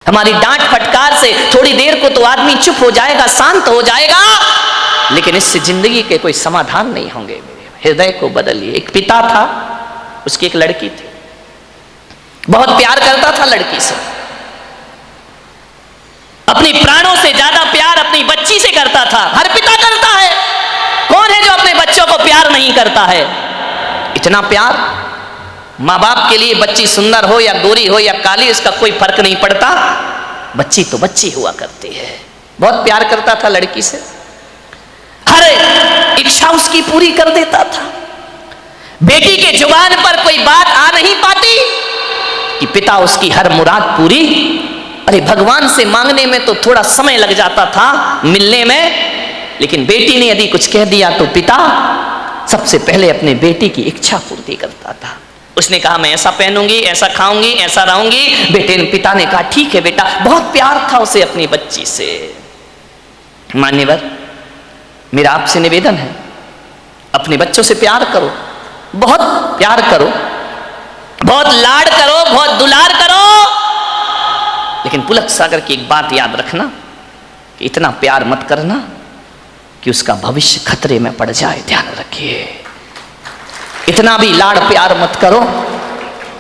हमारी डांट फटकार से थोड़ी देर को तो आदमी चुप हो जाएगा, शांत हो जाएगा, लेकिन इससे जिंदगी के कोई समाधान नहीं होंगे। मेरे हृदय को बदलिए। एक पिता था, उसकी एक लड़की थी, बहुत प्यार करता था लड़की से, अपनी प्राणों से ज्यादा प्यार अपनी बच्ची से करता था। हर पिता करता है, कौन है जो अपने बच्चों को प्यार नहीं करता है? इतना प्यार माँ बाप के लिए, बच्ची सुंदर हो या गोरी हो या काली, इसका कोई फर्क नहीं पड़ता, बच्ची तो बच्ची हुआ करती है। बहुत प्यार करता था लड़की से, हर इच्छा उसकी पूरी कर देता था। बेटी के जुबान पर कोई बात आ नहीं पाती कि पिता उसकी हर मुराद पूरी। अरे भगवान से मांगने में तो थोड़ा समय लग जाता था, मिलने में, लेकिन बेटी ने यदि कुछ कह दिया तो पिता सबसे पहले अपने बेटी की इच्छा पूर्ति करता था। उसने कहा मैं ऐसा पहनूंगी, ऐसा खाऊंगी, ऐसा रहूंगी। पिता ने कहा ठीक है बेटा। बहुत प्यार था उसे अपनी बच्ची से। मान्यवर, मेरा आपसे निवेदन है, अपने बच्चों से प्यार करो, बहुत प्यार करो, बहुत लाड करो, बहुत दुलार करो, लेकिन पुलक सागर की एक बात याद रखना कि इतना प्यार मत करना कि उसका भविष्य खतरे में पड़ जाए। ध्यान रखिए, इतना भी लाड़ प्यार मत करो,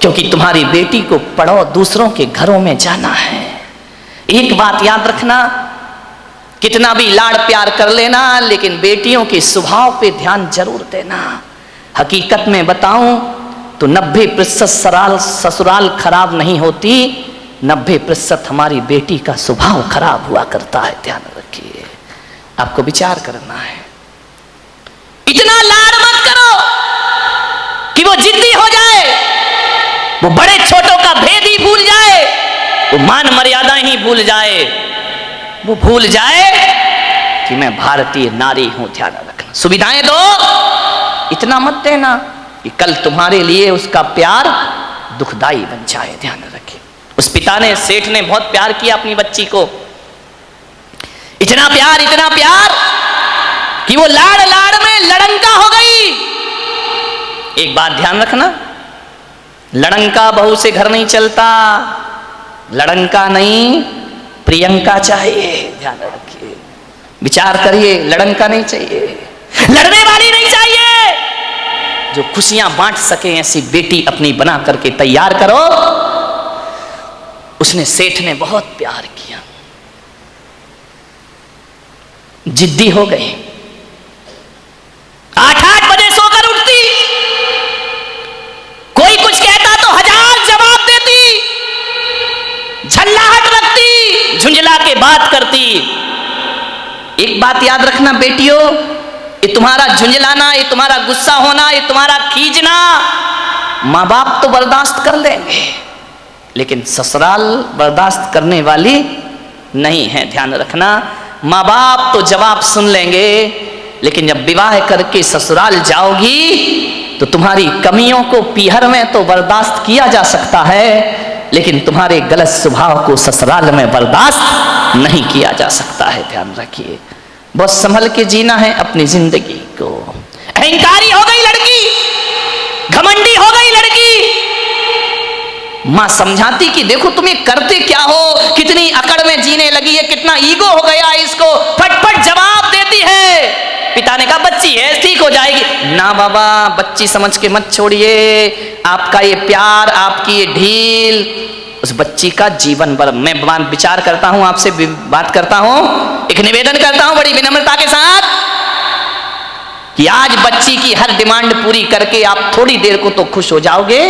क्योंकि तुम्हारी बेटी को पढ़ो, दूसरों के घरों में जाना है। एक बात याद रखना, कितना भी लाड़ प्यार कर लेना, लेकिन बेटियों के स्वभाव पे ध्यान जरूर देना। हकीकत में बताऊं तो 90% ससुराल खराब नहीं होती, 90% हमारी बेटी का स्वभाव खराब हुआ करता है। ध्यान रखिए, आपको विचार करना है। इतना लाड़ मत करो कि वो जिद्दी हो जाए, वो बड़े छोटों का भेद ही भूल जाए, वो मान मर्यादा ही भूल जाए, वो भूल जाए कि मैं भारतीय नारी हूं। ध्यान रखना, सुविधाएं दो, इतना मत देना कि कल तुम्हारे लिए उसका प्यार दुखदाई बन जाए। ध्यान रखिए, उस पिता ने, सेठ ने बहुत प्यार किया अपनी बच्ची को, इतना प्यार कि वो लाड़ लाड़ में लड़ंका हो गई। एक बात ध्यान रखना, लड़ंका बहू से घर नहीं चलता, लड़ंका नहीं प्रियंका चाहिए। ध्यान रखिए, विचार करिए, लड़ंका नहीं चाहिए, लड़ने वाली नहीं चाहिए, जो खुशियां बांट सके ऐसी बेटी अपनी बना करके तैयार करो। उसने, सेठ ने बहुत प्यार किया, जिद्दी हो गई, 8-8 बजे सोकर उठती, कोई कुछ कहता तो 1000 जवाब देती, झल्लाहट रखती, झुंझला के बात करती। एक बात याद रखना बेटियों, ये तुम्हारा झुंझलाना, ये तुम्हारा गुस्सा होना, ये तुम्हारा खींचना माँ बाप तो बर्दाश्त कर लेंगे, लेकिन ससुराल बर्दाश्त करने वाली नहीं है। ध्यान रखना, माँ बाप तो जवाब सुन लेंगे, लेकिन जब विवाह करके ससुराल जाओगी तो तुम्हारी कमियों को पीहर में तो बर्दाश्त किया जा सकता है, लेकिन तुम्हारे गलत स्वभाव को ससुराल में बर्दाश्त नहीं किया जा सकता है। ध्यान रखिए, बहुत संभल के जीना है अपनी जिंदगी को। अहंकारी हो गई लड़की, घमंडी हो गई लड़की, मां समझाती कि देखो तुम ये करते क्या हो, कितनी अकड़ में जीने लगी है, कितना ईगो हो गया इसको, फटफट जवाब देती है। पिता ने कहा बच्ची है, ठीक हो जाएगी। ना बाबा, बच्ची समझ के मत छोड़िए, आपका ये प्यार, आपकी ये ढील उस बच्ची का जीवन भर। मैं विचार करता हूं, आपसे बात करता हूं, एक निवेदन करता हूं बड़ी विनम्रता के साथ कि आज बच्ची की हर डिमांड पूरी करके आप थोड़ी देर को तो खुश हो जाओगे,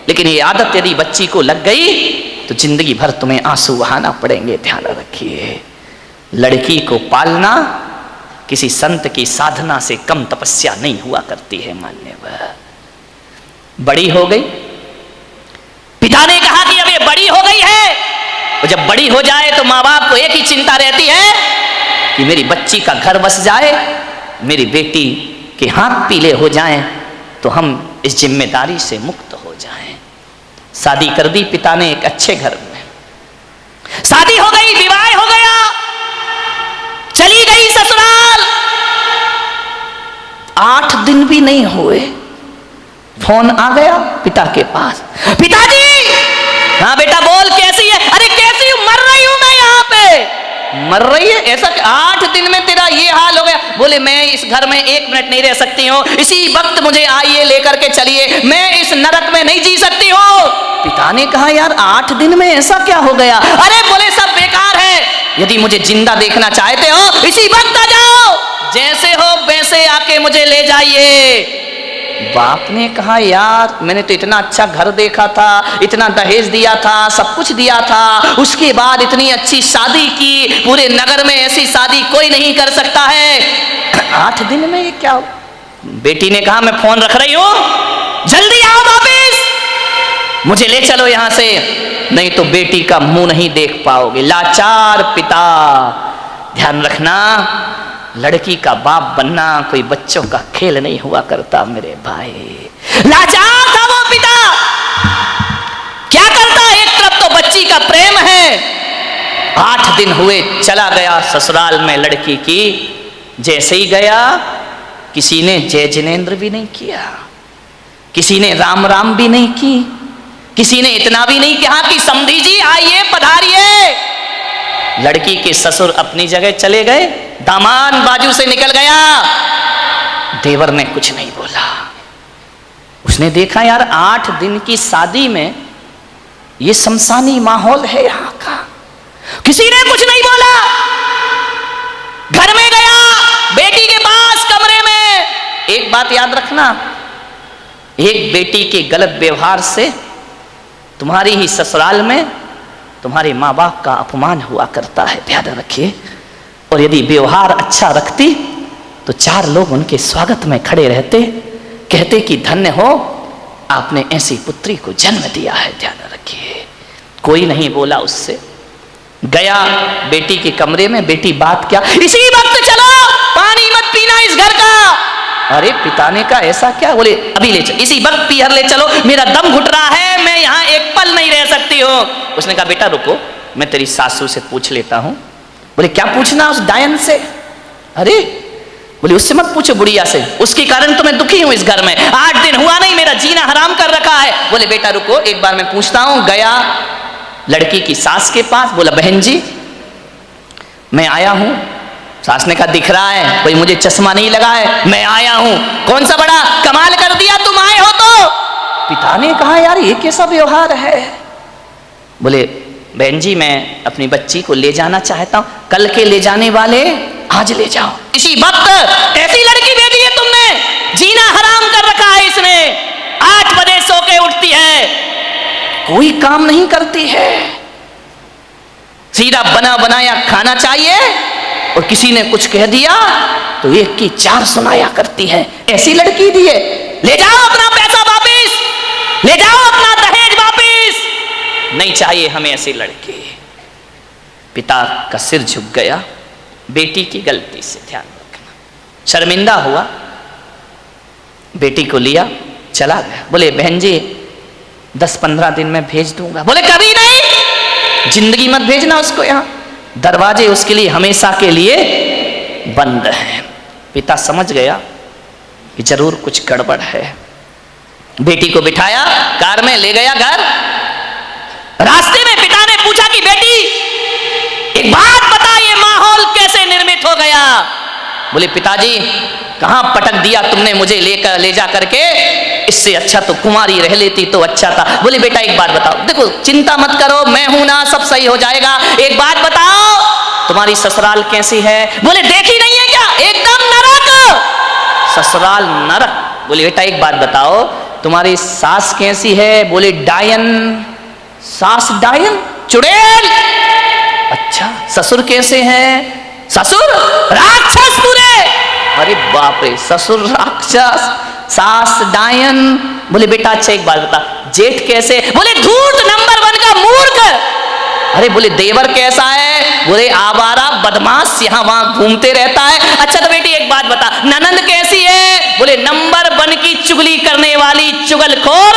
लेकिन ये आदत यदि बच्ची को लग गई तो जिंदगी भर तुम्हें आंसू बहाना पड़ेंगे। ध्यान रखिए, लड़की को पालना किसी संत की साधना से कम तपस्या नहीं हुआ करती है। मान्यवर, बड़ी हो गई, पिता ने कहा कि अब ये बड़ी हो गई है, और जब बड़ी हो जाए तो माँ बाप को एक ही चिंता रहती है कि मेरी बच्ची का घर बस जाए, मेरी बेटी के हाथ पीले हो जाएं, तो हम इस जिम्मेदारी से मुक्त हो जाएं। शादी कर दी पिता ने एक अच्छे घर में, शादी हो गई, विवाह हो गया, चली गई ससुराल। 8 दिन भी नहीं हुए, फोन आ गया पिता के पास, पिताजी। हाँ बेटा बोल, कैसी है? अरे कैसी हूं, मर रही है ऐसा? 8 दिन में तेरा ये हाल हो गया? बोले मैं इस घर में 1 मिनट नहीं रह सकती हूँ, इसी वक्त मुझे आइए लेकर के चलिए, मैं इस नरक में नहीं जी सकती हूँ। पिता ने कहा यार 8 दिन में ऐसा क्या हो गया? अरे बोले सब बेकार है, यदि मुझे जिंदा देखना चाहते हो इसी वक्त आ जाओ, जैसे हो वैसे आके मुझे ले जाइए। बाप ने कहा यार मैंने तो इतना अच्छा घर देखा था, इतना दहेज दिया था, सब कुछ दिया था, उसके बाद इतनी अच्छी शादी की, पूरे नगर में ऐसी शादी कोई नहीं कर सकता है, 8 दिन में ये क्या? बेटी ने कहा मैं फोन रख रही हूं, जल्दी आओ वापिस, मुझे ले चलो यहां से, नहीं तो बेटी का मुंह नहीं देख पाओगे। लाचार पिता। ध्यान रखना, लड़की का बाप बनना कोई बच्चों का खेल नहीं हुआ करता मेरे भाई। लाचार था वो पिता, क्या करता? एक तरफ तो बच्ची का प्रेम है, 8 दिन हुए चला गया ससुराल में लड़की की, जैसे ही गया किसी ने जय जिनेन्द्र भी नहीं किया, किसी ने राम राम भी नहीं की, किसी ने इतना भी नहीं कहा कि समधी जी आइए पधारिए। लड़की के ससुर अपनी जगह चले गए, दामाद बाजू से निकल गया, देवर ने कुछ नहीं बोला। उसने देखा यार 8 दिन की शादी में ये शमशानी माहौल है यहां का, किसी ने कुछ नहीं बोला। घर में गया, बेटी के पास कमरे में। एक बात याद रखना, एक बेटी के गलत व्यवहार से तुम्हारी ही ससुराल में तुम्हारे माँ बाप का अपमान हुआ करता है, ध्यान रखिए। और यदि व्यवहार अच्छा रखती तो 4 लोग उनके स्वागत में खड़े रहते, कहते कि धन्य हो आपने ऐसी पुत्री को जन्म दिया है, ध्यान रखिए। कोई नहीं बोला उससे। गया बेटी के कमरे में, बेटी बात क्या? इसी वक्त चलो, पानी मत पीना इस घर का। अरे पिता ने कहा ऐसा क्या? बोले अभी ले चलो, इसी वक्त पीहर ले चलो, मेरा दम घुट रहा है, मैं यहाँ एक पल नहीं रह सकती हूँ। उसने कहा बेटा रुको, मैं तेरी सासू से पूछ लेता हूँ। बोले क्या पूछना उस डायन से? अरे बोले उससे मत पूछो, बुढ़िया से, उसके कारण तो मैं दुखी हूं इस घर में, 8 दिन हुआ नहीं, मेरा जीना हराम कर रखा है। बोले बेटा रुको एक बार मैं पूछता हूं। गया लड़की की सास के पास, बोला बहन जी मैं आया हूं। सास ने कहा दिख रहा है, कोई मुझे चश्मा नहीं लगा है, मैं आया हूं। कौन सा बड़ा कमाल कर दिया तुम आए हो तो। पिता ने कहा यार ये कैसा व्यवहार है? बोले बहन जी मैं अपनी बच्ची को ले जाना चाहता हूं, कल के ले जाने वाले आज ले जाओ। इसी वक्त ऐसी लड़की भेजी है तुमने, जीना हराम कर रखा है इसने, 8 बजे सो के उठती है, कोई काम नहीं करती है, सीधा बना बनाया खाना चाहिए, और किसी ने कुछ कह दिया तो 1 की 4 सुनाया करती है। ऐसी लड़की दी है, ले जाओ अपना पैसा वापिस, ले जाओ अपना दहेज वापिस, नहीं चाहिए हमें ऐसी लड़की। पिता का सिर झुक गया बेटी की गलती से, ध्यान रखना। शर्मिंदा हुआ, बेटी को लिया चला गया। बोले बहन जी 10-15 दिन में भेज दूंगा। बोले कभी नहीं, जिंदगी मत भेजना उसको, यहां दरवाजे उसके लिए हमेशा के लिए बंद हैं। पिता समझ गया कि जरूर कुछ गड़बड़ है। बेटी को बिठाया कार में, ले गया घर। रास्ते में पिता ने पूछा कि बेटी एक बात बता, ये माहौल कैसे निर्मित हो गया? बोले पिताजी कहां पटक दिया तुमने मुझे ले जा करके, इससे अच्छा तो कुमारी रह लेती तो अच्छा था। बोले बेटा एक बात बताओ, देखो चिंता मत करो, मैं हूं ना, सब सही हो जाएगा। एक बात बताओ तुम्हारी ससुराल कैसी है? बोले देखी नहीं है क्या, एकदम नरक, ससुराल नरक। बोले बेटा एक बात बताओ तुम्हारी सास कैसी है? बोले डायन। सास डायन, चुड़ैल। अच्छा ससुर कैसे हैं? ससुर राक्षस पूरे। अरे बाप रे, ससुर राक्षस, सास डायन। बोले बेटा अच्छा एक बात बता, जेठ कैसे? बोले धूर्त नंबर 1 का मूर्ख। अरे बोले देवर कैसा है? बोले आवारा बदमाश, यहाँ वहां घूमते रहता है। अच्छा तो बेटी एक बात बता, ननंद कैसी है? बोले नंबर 1 की चुगली करने वाली चुगलखोर,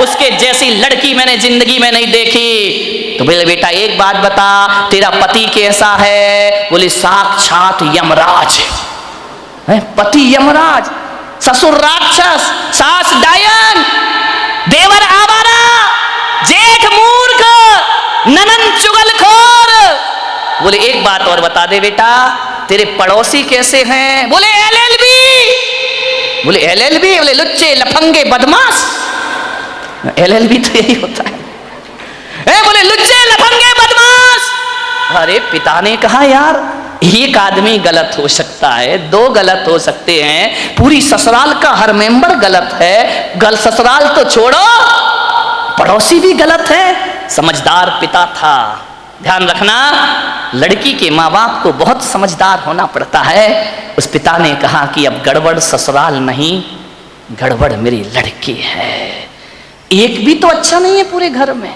उसके जैसी लड़की मैंने जिंदगी में नहीं देखी। तो बोले बेटा एक बात बता तेरा पति कैसा है? बोले साक्षात यमराज है, पति यमराज, ससुर राक्षस, सास डायन, देवर आवारा, जेठ मूर्ख, ननंद चुगलखोर। बोले एक बात और बता दे बेटा, तेरे पड़ोसी कैसे हैं? बोले LLB। बोले LLB? बोले लुच्चे लफंगे बदमाश। LLB तो यही होता है। बोले लुच्चे लफंगे बदमाश। अरे पिता ने कहा यार एक आदमी गलत हो सकता है, दो गलत हो सकते हैं, पूरी ससुराल का हर मेंबर गलत है। ससुराल तो छोड़ो, पड़ोसी भी गलत है। समझदार पिता था। ध्यान रखना, लड़की के माँ बाप को बहुत समझदार होना पड़ता है। उस पिता ने कहा कि अब गड़बड़ ससुराल नहीं, गड़बड़ मेरी लड़की है। एक भी तो अच्छा नहीं है पूरे घर में,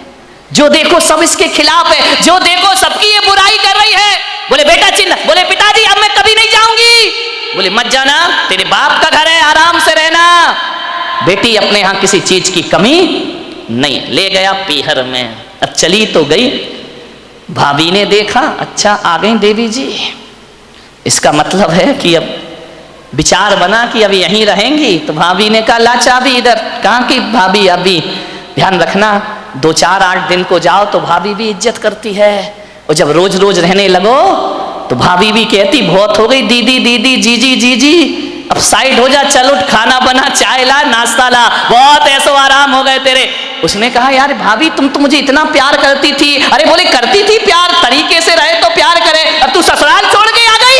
जो देखो सब इसके खिलाफ है, जो देखो सबकी ये बुराई कर रही है। बोले बेटा चिल्ला, बोले पिताजी अब मैं कभी नहीं जाऊंगी। बोले मत जाना, तेरे बाप का घर है, आराम से रहना। बेटी अपने यहां किसी चीज की कमी नहीं। ले गया पीहर में। अब चली तो गई, भाभी ने देखा अच्छा आ गई देवी जी, इसका मतलब है कि अब विचार बना कि अब यहीं रहेंगी। तो भाभी ने कहा ला चाबी इधर। कहाँ की भाभी? अभी ध्यान रखना 2-4-8 दिन को जाओ तो भाभी भी इज्जत करती है, और जब रोज रोज रहने लगो तो भाभी भी कहती बहुत हो गई दीदी दीदी जीजी जीजी, अब साइड हो जा, चल उठ, खाना बना, चाय ला, नाश्ता ला, बहुत ऐसो आराम हो गए तेरे। उसने कहा यार भाभी तुम तो मुझे इतना प्यार करती थी। अरे बोले करती थी प्यार, तरीके से रहे तो प्यार करे। अब तू ससुराल छोड़ के आ गई,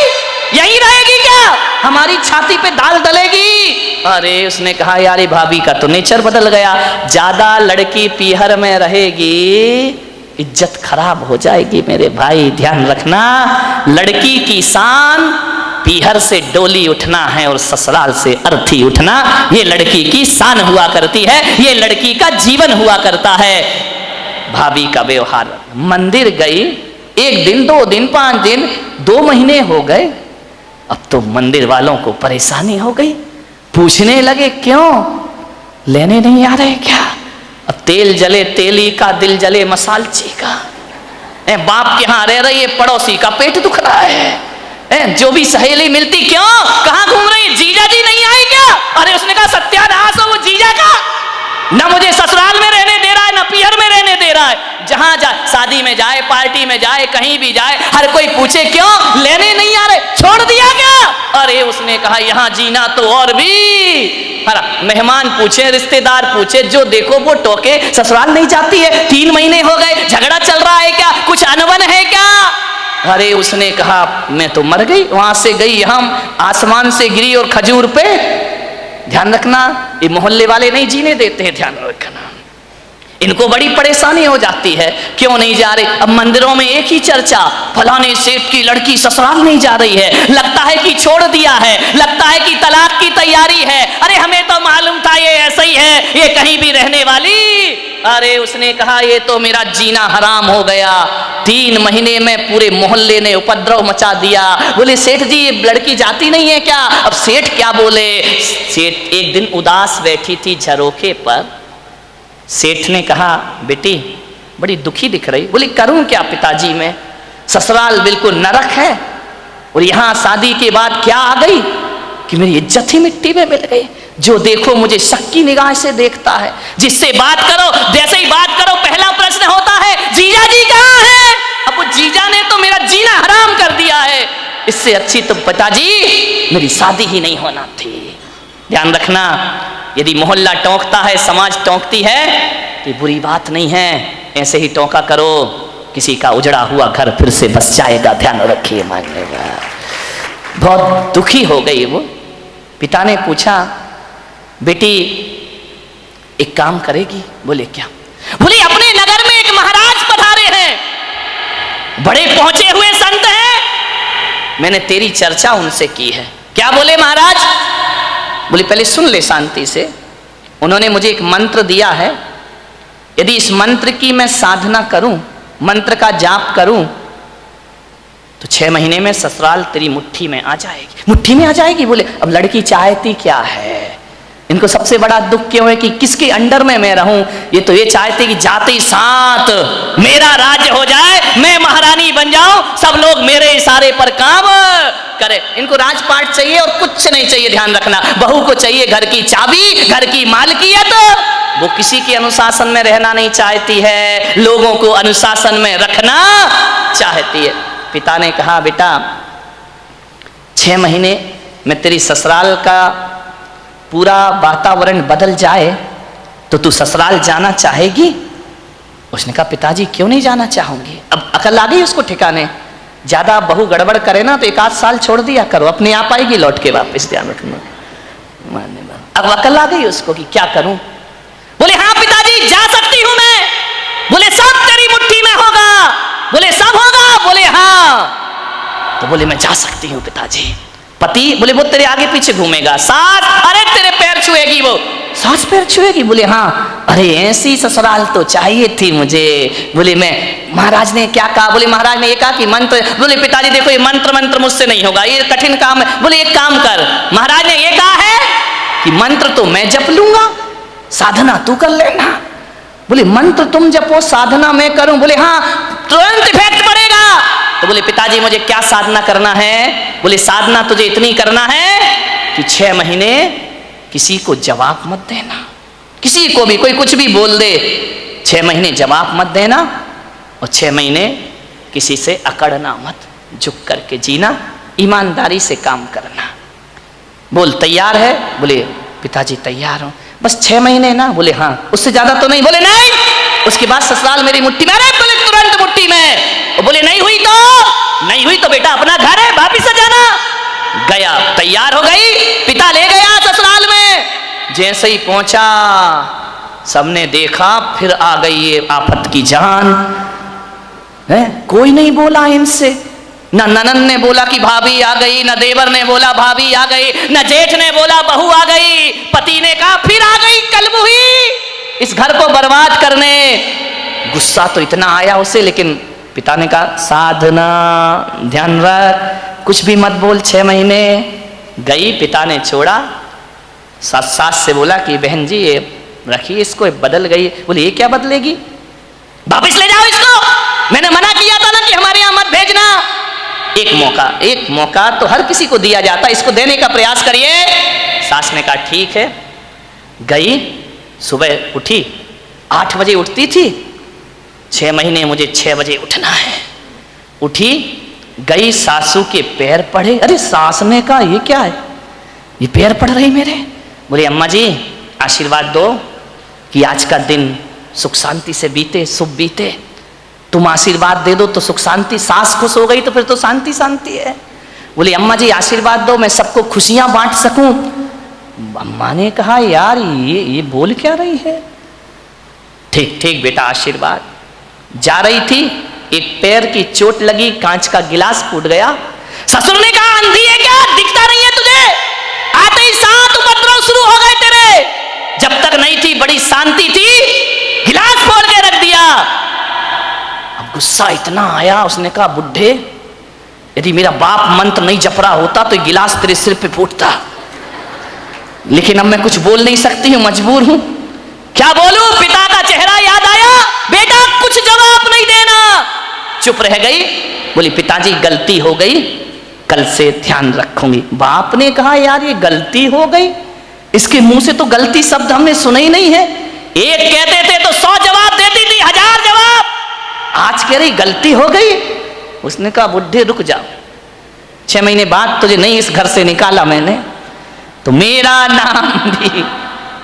यहीं रहेगी क्या? हमारी छाती पे दाल डलेगी। अरे उसने कहा यार भाभी का तो नेचर बदल गया, ज्यादा लड़की पीहर में रहेगी इज्जत खराब हो जाएगी मेरे भाई। ध्यान रखना, लड़की की शान पीहर से डोली उठना है और ससुराल से अर्थी उठना, ये लड़की की शान हुआ करती है, ये लड़की का जीवन हुआ करता है। भाभी का व्यवहार, मंदिर गई 1 दिन 2 दिन 5 दिन 2 महीने हो गए, अब तो मंदिर वालों को परेशानी हो गई। पूछने लगे क्यों, लेने नहीं आ रहे क्या? अब तेल जले तेली का, दिल जले मसालची का। बाप के यहाँ रह रही है, पड़ोसी का पेट दुख रहा है। जो भी सहेली मिलती क्यों, कहाँ घूम रही, जीजा जी नहीं आए क्या? अरे उसने कहा सत्यानाश हो वो जीजा का, ना मुझे ससुराल में रहने दे रहा है, ना पीहर में रहने दे रहा है। जहां जाए, शादी में जाए, पार्टी में जाए, कहीं भी जाए, हर कोई पूछे क्यों, लेने नहीं आ रहे, छोड़ दिया क्या? अरे उसने कहा यहाँ जीना तो और भी। मेहमान पूछे, रिश्तेदार पूछे, जो देखो वो टोके, ससुराल नहीं जाती है, 3 महीने हो गए, झगड़ा चल रहा है क्या, कुछ अनबन है क्या? अरे उसने कहा मैं तो मर गई, वहां से गई, हम आसमान से गिरी और खजूर पे। ध्यान रखना, ये मोहल्ले वाले नहीं जीने देते हैं, ध्यान रखना, इनको बड़ी परेशानी हो जाती है। क्यों नहीं जा रहे? अब मंदिरों में एक ही चर्चा, फलाने सेठ की लड़की ससुराल नहीं जा रही है, लगता है कि छोड़ दिया है, लगता है कि तलाक की तैयारी है। अरे हमें तो मालूम था ये ऐसा ही है, ये कहीं भी रहने वाली। अरे उसने कहा ये तो मेरा जीना हराम हो गया। 3 महीने में पूरे मोहल्ले ने उपद्रव मचा दिया। बोले सेठ जी ये लड़की जाती नहीं है क्या? अब सेठ क्या बोले? सेठ एक दिन उदास बैठी थी झरोखे पर, सेठ ने कहा बेटी बड़ी दुखी दिख रही। बोली करूं क्या पिताजी, मैं ससुराल बिल्कुल नरक है, और यहां शादी के बाद क्या आ गई कि मेरी इज्जत ही मिट्टी में मिल गई। जो देखो मुझे शक की निगाह से देखता है, जिससे बात करो जैसे ही बात करो पहला प्रश्न होता है जीजा जी कहाँ है? अब वो जीजा ने तो मेरा जीना हराम कर दिया है, इससे अच्छी तो पिताजी मेरी शादी ही नहीं होना थी। ध्यान रखना, यदि मोहल्ला टोंकता है, समाज टोंकती है, तो बुरी बात नहीं है, ऐसे ही टोंका करो, किसी का उजड़ा हुआ घर फिर से बस जाएगा। ध्यान रखिए, मानिएगा। बहुत दुखी हो गई वो। पिता ने पूछा बेटी एक काम करेगी? बोले क्या? बोले अपने नगर में एक महाराज पधारे हैं, बड़े पहुंचे हुए संत हैं, मैंने तेरी चर्चा उनसे की है। क्या बोले महाराज? बोले पहले सुन ले शांति से। उन्होंने मुझे एक मंत्र दिया है, यदि इस मंत्र की मैं साधना करूं, मंत्र का जाप करूं, तो 6 महीने में ससुराल तेरी मुट्ठी में आ जाएगी। मुट्ठी में आ जाएगी? बोले अब लड़की चाहती क्या है? इनको सबसे बड़ा दुख क्यों है कि किसके अंडर में मैं रहूं? ये तो ये चाहते कि जाते ही साथ मेरा राज्य हो जाए, मैं महारानी बन जाऊं, सब लोग मेरे इशारे पर काम करे। इनको राजपाट चाहिए और कुछ नहीं चाहिए। ध्यान रखना, बहू को चाहिए घर की चाबी, घर की मालकियत। वो किसी के अनुशासन में रहना नहीं चाहती है, लोगों को अनुशासन में रखना चाहती है। पिता ने कहा बेटा 6 महीने में तेरी ससुराल का पूरा वातावरण बदल जाए तो तू ससुराल जाना चाहेगी? उसने कहा पिताजी क्यों नहीं जाना चाहूंगी। अब अकल आ गई उसको ठिकाने, ज्यादा बहू गड़बड़ करे ना तो 1 आध साल छोड़ दिया करो, अपने आप आएगी लौट के वापस, ध्यान रखना। अब अकल आ गई उसको कि क्या करूं। बोले हाँ पिताजी जा सकती हूं मैं। बोले सब तेरी मुट्ठी में होगा। बोले सब होगा। बोले हाँ। तो बोले मैं जा सकती हूं पिताजी। पति बोले वो तेरे आगे पीछे घूमेगा। सास अरे तेरे पैर छुएगी वो। सास पैर छुएगी? बोले हाँ। अरे ऐसी ससुराल तो चाहिए थी मुझे। बोले मैं महाराज ने क्या कहा? बोले महाराज ने ये कहा कि मंत्र। बोले पिताजी देखो ये मंत्र मुझसे नहीं होगा, ये कठिन काम है। बोले एक काम कर, महाराज ने ये कहा है कि मंत्र तो मैं जप लूंगा, साधना तू कर लेना। बोले मंत्र तुम जपो साधना मैं करूं? बोले हाँ तुरंत इफेक्ट पड़ेगा। तो बोले पिताजी मुझे क्या साधना करना है? बोले साधना तुझे इतनी करना है कि 6 महीने किसी को जवाब मत देना, किसी को भी कोई कुछ भी बोल दे 6 महीने जवाब मत देना, और 6 महीने किसी से अकड़ना मत, झुक करके जीना, ईमानदारी से काम करना। बोल तैयार है? बोले पिताजी तैयार हूं, बस 6 महीने ना। बोले हाँ, उससे ज्यादा तो नहीं। बोले नहीं, उसके बाद ससुराल मेरी मुट्ठी में। अरे बोले तुरंत मुट्ठी में। बोले नहीं हुई तो बेटा अपना घर है, वापिस जाना। गया, तैयार हो गई, पिता ले गया ससुराल में। जैसे ही पहुंचा सबने देखा, फिर आ गई ये आफत की जान है। कोई नहीं बोला इनसे, न ननन ने बोला कि भाभी आ गई, न देवर ने बोला भाभी आ गई, न जेठ ने बोला बहू आ गई। पति ने कहा फिर आ गई कलमुही इस घर को बर्बाद करने। गुस्सा तो इतना आया उसे, लेकिन पिता ने कहा साधना ध्यान रख, कुछ भी मत बोल। 6 महीने गई, पिता ने छोड़ा। सास से बोला कि बहन जी ये रखिए इसको, बदल गई। बोले ये क्या बदलेगी, वापस ले जाओ इसको, मैंने मना किया था ना कि हमारे यहां मत भेजना। एक मौका तो हर किसी को दिया जाता, इसको देने का प्रयास करिए। सास ने कहा ठीक है। गई, सुबह उठी, 8 बजे उठती थी, 6 महीने मुझे 6 बजे उठना है। उठी, गई, सासू के पैर पड़े। अरे सास ने कहा ये क्या है, ये पैर पड़ रही मेरे। बोले अम्मा जी आशीर्वाद दो कि आज का दिन सुख शांति से बीते, शुभ बीते, तुम आशीर्वाद दे दो तो सुख शांति। सास खुश हो गई तो फिर तो शांति शांति है। बोले अम्मा जी आशीर्वाद दो मैं सबको खुशियां बांट सकूं। अम्मा ने कहा यार ये बोल क्या रही है। ठीक ठीक बेटा आशीर्वाद। जा रही थी, एक पैर की चोट लगी, कांच का गिलास फूट गया। ससुर ने कहा अंधी है क्या, दिखता नहीं है तुझे? आते ही 7 उपद्रव शुरू हो गए तेरे। जब तक नहीं थी बड़ी शांति थी, गिलास फोड़ के रख दिया। अब गुस्सा इतना आया, उसने कहा बुढ़े यदि मेरा बाप मंत्र नहीं जप रहा होता तो गिलास तेरे सिर पे फूटता, लेकिन अब मैं कुछ बोल नहीं सकती हूं, मजबूर हूं। क्या बोलूं? पिता का चेहरा याद आया। बेटा कुछ जवाब नहीं देना। चुप रह गई। बोली पिताजी गलती हो गई, कल से ध्यान रखूंगी। बाप ने कहा यार ये गलती हो गई, इसके मुंह से तो गलती शब्द हमने सुना ही नहीं है। एक कहते थे तो 100 जवाब देती थी, 1000 जवाब। आज कह रही गलती हो गई। उसने कहा बुढ़े रुक जाओ, 6 महीने बाद तुझे नहीं इस घर से निकाला मैंने तो मेरा नाम भी,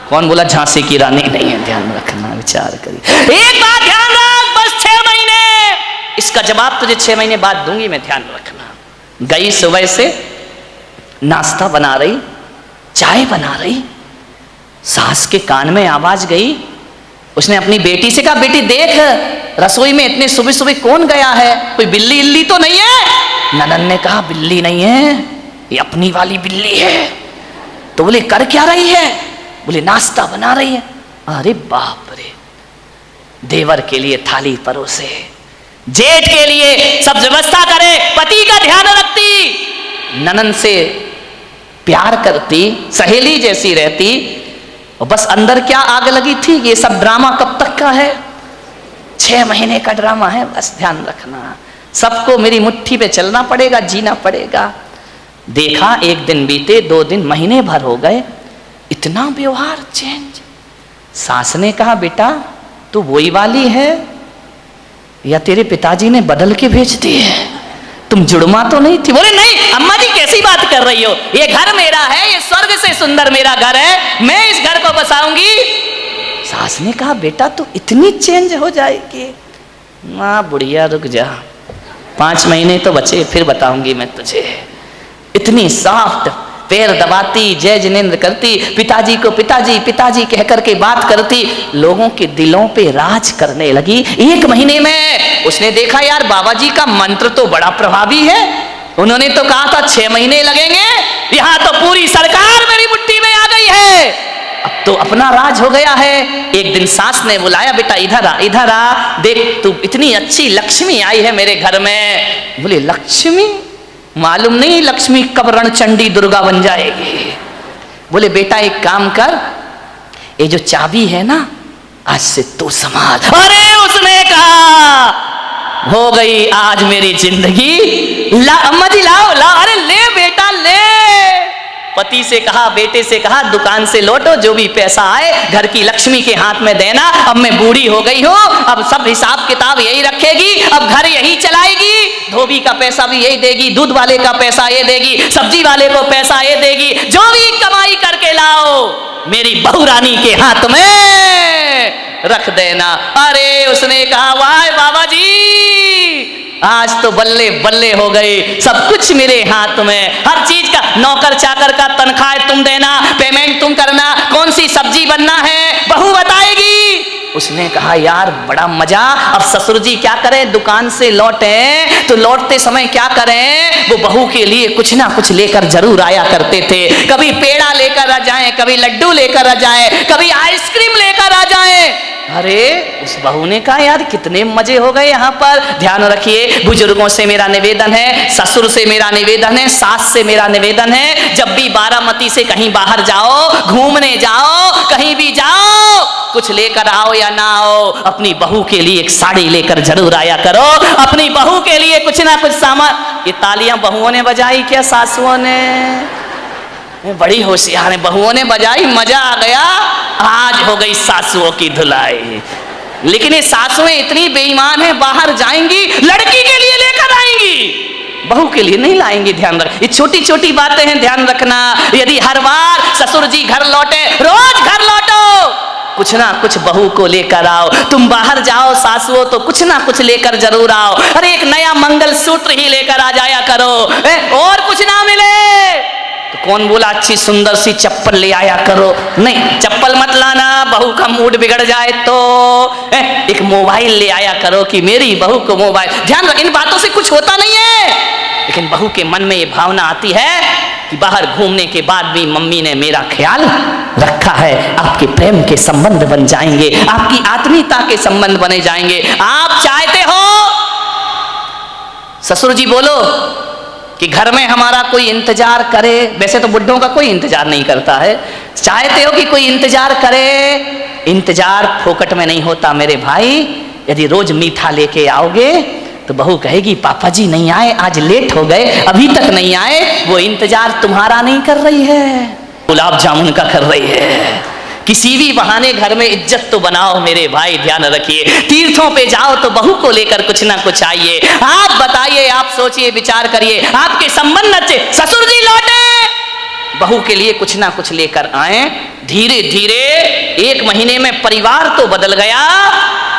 कौन बोला झांसी की रानी नहीं है, ध्यान रखना, विचार करिए। एक बात ध्यान रख, बस 6 महीने, इसका जवाब तुझे 6 महीने बाद दूंगी मैं, ध्यान रखना। गई सुबह से नाश्ता बना रही, चाय बना रही, सास के कान में आवाज गई। उसने अपनी बेटी से कहा बेटी देख रसोई में इतने सुबह सुबह कौन गया है, कोई बिल्ली इल्ली तो नहीं है? ननन ने कहा बिल्ली नहीं है, ये अपनी वाली बिल्ली है। तो बोले कर क्या रही है? बोले नाश्ता बना रही है। अरे बाप रे, देवर के लिए थाली परोसे, जेठ के लिए सब व्यवस्था करे, पति का ध्यान रखती, ननन से प्यार करती, सहेली जैसी रहती, और बस अंदर क्या आग लगी थी, ये सब ड्रामा कब तक का है? 6 महीने का ड्रामा है, बस ध्यान रखना। सबको मेरी मुट्ठी पे चलना पड़ेगा, जीना पड़ेगा। देखा 1 दिन बीते, 2 दिन, महीने भर हो गए, इतना व्यवहार चेंज। सास ने कहा बेटा तू वही वाली है या तेरे पिताजी ने बदल के भेज दी है? तुम जुड़मा तो नहीं थी? बोले नहीं अम्मा जी कैसी बात कर रही हो, ये घर मेरा है, ये स्वर्ग से सुंदर मेरा घर है, मैं इस घर को बसाऊंगी। सास ने कहा बेटा तू इतनी चेंज हो जाएगी? माँ बुढ़िया रुक जा, 5 महीने तो बचे फिर बताऊंगी मैं तुझे। इतनी सॉफ्ट, पैर दबाती, जय जिनेंद्र करती, पिताजी को पिताजी पिताजी कह करके बात करती, लोगों के दिलों पे राज करने लगी। 1 महीने में उसने देखा यार बाबा जी का मंत्र तो बड़ा प्रभावी है। उन्होंने तो कहा था 6 महीने लगेंगे, यहां तो पूरी सरकार मेरी मुट्ठी में आ गई है, अब तो अपना राज हो गया है। एक दिन सास ने बुलाया, बेटा इधर आ, देख तू इतनी अच्छी लक्ष्मी आई है मेरे घर में। बोले लक्ष्मी? मालूम नहीं लक्ष्मी कब रणचंडी दुर्गा बन जाएगी। बोले बेटा एक काम कर, ये जो चाबी है ना आज से तू संभाल। अरे उसने कहा हो गई आज मेरी जिंदगी। अम्मा जी लाओ लाओ, अरे ले बेटा ले। पति से कहा, बेटे से कहा दुकान से लौटो, जो भी पैसा आए घर की लक्ष्मी के हाथ में देना। अब मैं बूढ़ी हो गई हूँ, अब सब हिसाब किताब यही रखेगी, अब घर यही चलाएगी, धोबी का पैसा भी यही देगी, दूध वाले का पैसा ये देगी, सब्जी वाले को पैसा ये देगी, जो भी कमाई करके लाओ मेरी बहू रानी के हाथ में रख देना। अरे उसने कहा वाह बाबा जी आज तो बल्ले बल्ले हो गई, सब कुछ मेरे हाथ में, हर चीज का, नौकर चाकर का तनख्वाह तुम देना, पेमेंट तुम करना, कौन सी सब्जी बनना है बहू बताएगी। उसने कहा यार बड़ा मजा। अब ससुर जी क्या करें, दुकान से लौटे तो लौटते समय क्या करें, वो बहू के लिए कुछ ना कुछ लेकर जरूर आया करते थे। कभी पेड़ा लेकर आ जाए, कभी लड्डू लेकर आ जाए, कभी आइसक्रीम लेकर आ जाए। अरे उस बहू ने कहा यार कितने मजे हो गए यहाँ पर। ध्यान रखिए, बुजुर्गों से मेरा निवेदन है, ससुर से मेरा निवेदन है, सास से मेरा निवेदन है, जब भी बारामती से कहीं बाहर जाओ, घूमने जाओ, कहीं भी जाओ, कुछ लेकर आओ या ना आओ, अपनी बहू के लिए एक साड़ी लेकर जरूर आया करो, अपनी बहू के लिए कुछ ना कुछ सामान। ये तालियां बहुओं ने बजाई क्या सासुओं ने? बड़ी होशियार है, बहुओं ने बजाई, मजा आ गया। आज हो गई सासुओं की धुलाई। लेकिन ये सासुएं इतनी बेईमान है, बाहर जाएंगी लड़की के लिए लेकर आएंगी, बहू के लिए नहीं लाएंगी। ध्यान रख, ये छोटी छोटी बातें हैं, ध्यान रखना। यदि हर बार ससुर जी घर लौटे, रोज घर लौटो, कुछ ना कुछ बहू को लेकर आओ। तुम बाहर जाओ सासुओं तो कुछ ना कुछ लेकर जरूर आओ। अरे एक नया मंगल सूत्र ही लेकर आ जाया करो, और कुछ ना मिले तो कौन बोला अच्छी सुंदर सी चप्पल ले आया करो, नहीं चप्पल मत लाना, बहू का मूड बिगड़ जाए तो। एक मोबाइल ले आया करो कि मेरी बहू को मोबाइल। ध्यान रख, इन बातों से कुछ होता नहीं है, लेकिन बहू के मन में ये भावना आती है कि बाहर घूमने के बाद भी मम्मी ने मेरा ख्याल रखा है। आपके प्रेम के संबंध बन जाएंगे, आपकी आत्मीयता के संबंध बने जाएंगे। आप चाहते हो ससुर जी बोलो कि घर में हमारा कोई इंतजार करे, वैसे तो बुड्ढों का कोई इंतजार नहीं करता है, चाहते हो कि कोई इंतजार करे। इंतजार फोकट में नहीं होता मेरे भाई। यदि रोज मीठा लेके आओगे तो बहू कहेगी पापा जी नहीं आए, आज लेट हो गए, अभी तक नहीं आए। वो इंतजार तुम्हारा नहीं कर रही है, गुलाब जामुन का कर रही है। किसी भी बहाने घर में इज्जत तो बनाओ मेरे भाई, ध्यान रखिए। तीर्थों पे जाओ तो बहू को लेकर कुछ ना कुछ आइए। आप बताइए, आप सोचिए, विचार करिए, आपके संबंध अच्छे, ससुर जी लौटे, बहू के लिए कुछ ना कुछ लेकर आए। धीरे धीरे 1 महीने में परिवार तो बदल गया,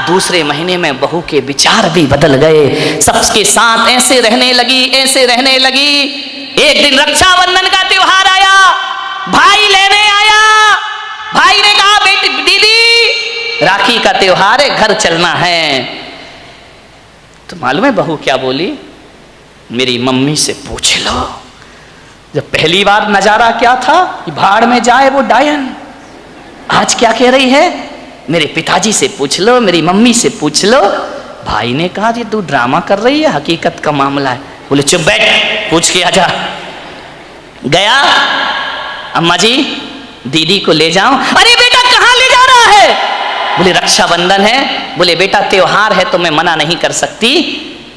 दूसरे महीने में बहू के विचार भी बदल गए। सबके साथ ऐसे रहने लगी, ऐसे रहने लगी। एक दिन रक्षाबंधन का त्योहार आया, भाई लेने आया। भाई ने कहा बेटी दीदी राखी का त्योहार है, घर चलना है। तो मालूम है बहू क्या बोली? मेरी मम्मी से पूछ लो। जब पहली बार नजारा क्या था कि भाड़ में जाए वो डायन, आज क्या कह रही है? मेरे पिताजी से पूछ लो, मेरी मम्मी से पूछ लो। भाई ने कहा जी तू ड्रामा कर रही है, हकीकत का मामला है। बोले चुप बैठ, पूछ के आजा। गया, अम्मा जी दीदी को ले जाओ। अरे बेटा कहाँ ले जा रहा है? बोले रक्षाबंधन है। बोले बेटा त्योहार है तो मैं मना नहीं कर सकती,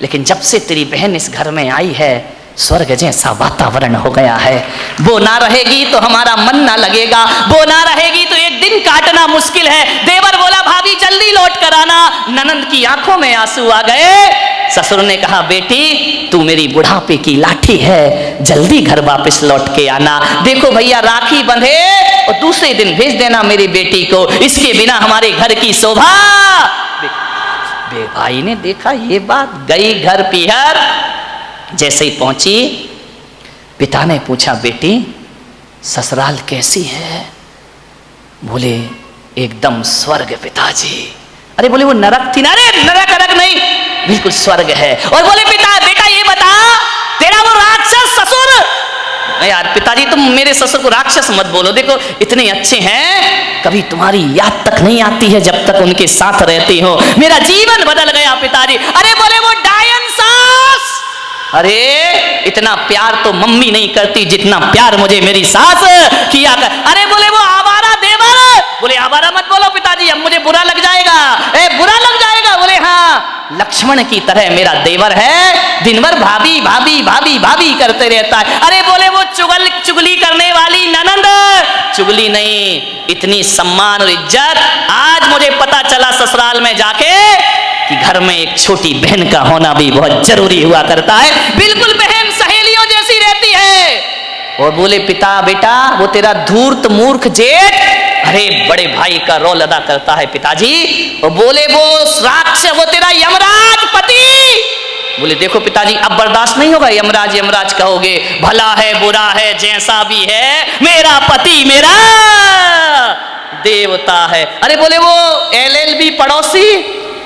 लेकिन जब से तेरी बहन इस घर में आई है स्वर्ग जैसा वातावरण हो गया है। वो ना रहेगी तो हमारा मन ना लगेगा, वो ना रहेगी तो एक दिन काटना मुश्किल है। देवर बोला भाभी जल्दी लौट कर आना। ननंद की आंखों में आंसू आ गए। ससुर ने कहा बेटी तू मेरी बुढ़ापे की लाठी है, जल्दी घर वापस लौट के आना। देखो भैया राखी बंधे और दूसरे दिन भेज देना मेरी बेटी को, इसके बिना हमारे घर की शोभा। भाई ने देखा ये बात, गई घर पीहर। जैसे ही पहुंची पिता ने पूछा बेटी ससुराल कैसी है? बोले एकदम स्वर्ग पिताजी। अरे बोले वो नरक थी ना? अरे नरक नरक नहीं, बिल्कुल स्वर्ग है। और बोले बेटा ये बता तेरा वो राक्षस ससुर। यार पिताजी तुम मेरे ससुर को राक्षस मत बोलो, देखो इतने अच्छे हैं, कभी तुम्हारी याद तक नहीं आती है जब तक उनके साथ रहती हो। मेरा जीवन बदल गया पिताजी। अरे बोले वो डायन सास। अरे इतना प्यार तो मम्मी नहीं करती जितना प्यार मुझे मेरी सास किया कर। अरे बोले वो आवारा देवर। बोले आवारा मत बोलो पिताजी, अब मुझे बुरा लग जाएगा। बुरा लग जाएगा? बोले हाँ लक्ष्मण की तरह मेरा देवर है, दिन भर भाभी भाभी भाभी भाभी करते रहता है। अरे बोले वो चुगली करने वाली ननंद। चुगली नहीं, इतनी सम्मान और इज्जत आज मुझे पता चला ससुराल में जाके कि घर में एक छोटी बहन का होना भी बहुत जरूरी हुआ करता है। बिल्कुल बहन सहेलियों जैसी रहती है। और बोले पिता बेटा वो तेरा धूर्त मूर्ख जेठ अरे बड़े भाई का रोल अदा करता है पिताजी। और बोले वो राक्षस वो तेरा यमराज पति। बोले देखो पिताजी अब बर्दाश्त नहीं होगा, यमराज यमराज कहोगे, भला है बुरा है जैसा भी है मेरा पति मेरा देवता है। अरे बोले वो LLB पड़ोसी,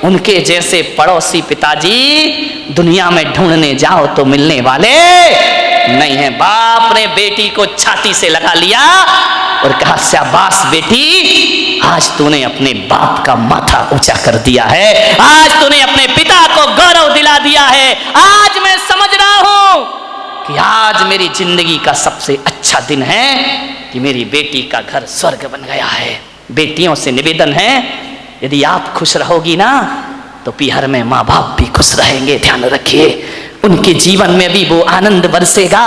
उनके जैसे पड़ोसी पिताजी दुनिया में ढूंढने जाओ तो मिलने वाले नहीं है। बाप ने बेटी को छाती से लगा लिया और कहा शाबाश बेटी, आज तूने अपने बाप का माथा ऊंचा कर दिया है, आज तूने अपने पिता को गौरव दिला दिया है। आज मैं समझ रहा हूं कि आज मेरी जिंदगी का सबसे अच्छा दिन है कि मेरी बेटी का घर स्वर्ग बन गया है। बेटियों से निवेदन है यदि आप खुश रहोगी ना तो पीहर में माँ बाप भी खुश रहेंगे। ध्यान रखिए उनके जीवन में भी वो आनंद बरसेगा।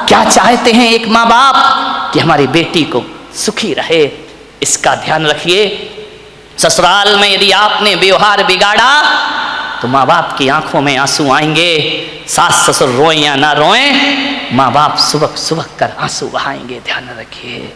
क्या चाहते हैं एक माँ बाप कि हमारी बेटी को सुखी रहे, इसका ध्यान रखिए। ससुराल में यदि आपने व्यवहार बिगाड़ा तो माँ बाप की आंखों में आंसू आएंगे। सास ससुर रोएं या ना रोएं, माँ बाप सुबह सुबह कर आंसू बहाएंगे। ध्यान रखिए।